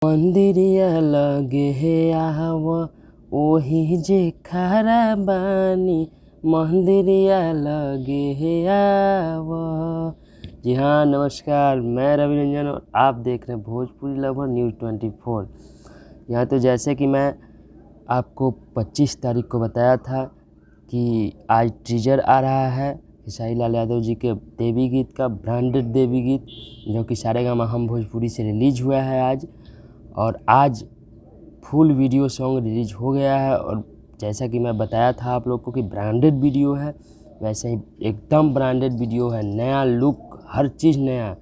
मंदिरिया लगे हे आव ओही जे खड़ा बानी, मंदिरिया लगे हे आव। जी हाँ, नमस्कार, मैं रवि रंजन और आप देख रहे हैं भोजपुरी लवर न्यूज़ 24। यहाँ तो जैसे कि मैं आपको 25 तारीख को बताया था कि आज टीजर आ रहा है खेसारी लाल यादव जी के देवी गीत का, ब्रांडेड देवी गीत, जो कि सारेगामा हम भोजपुरी से रिलीज हुआ है आज। और आज फुल वीडियो सॉन्ग रिलीज हो गया है। और जैसा कि मैं बताया था आप लोग को कि ब्रांडेड वीडियो है, वैसे ही एकदम ब्रांडेड वीडियो है, नया लुक, हर चीज़ नया।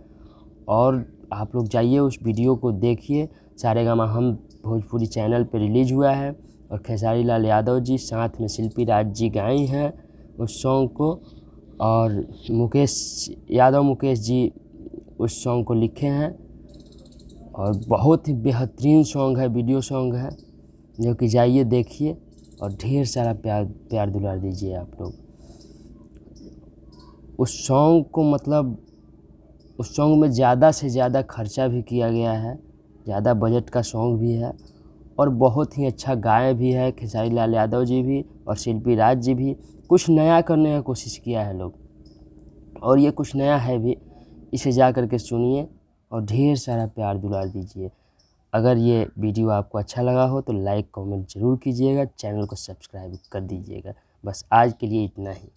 और आप लोग जाइए उस वीडियो को देखिए, सारेगामा हम भोजपुरी चैनल पे रिलीज हुआ है। और खेसारी लाल यादव जी साथ में शिल्पी राज जी गाई हैं उस सॉन्ग को, और मुकेश जी उस सॉन्ग को लिखे हैं। और बहुत ही बेहतरीन सॉन्ग है, वीडियो सॉन्ग है, जो कि जाइए देखिए और ढेर सारा प्यार दुलार दीजिए आप लोग उस सॉन्ग को। मतलब उस सॉन्ग में ज़्यादा से ज़्यादा खर्चा भी किया गया है, ज़्यादा बजट का सॉन्ग भी है, और बहुत ही अच्छा गाए भी है खेसारी लाल यादव जी भी और शिल्पी राज जी भी। कुछ नया करने का कोशिश किया है लोग, और ये कुछ नया है भी, इसे जा कर के सुनिए और ढेर सारा प्यार दुलार दीजिए। अगर ये वीडियो आपको अच्छा लगा हो तो लाइक कमेंट ज़रूर कीजिएगा, चैनल को सब्सक्राइब कर दीजिएगा। बस आज के लिए इतना ही।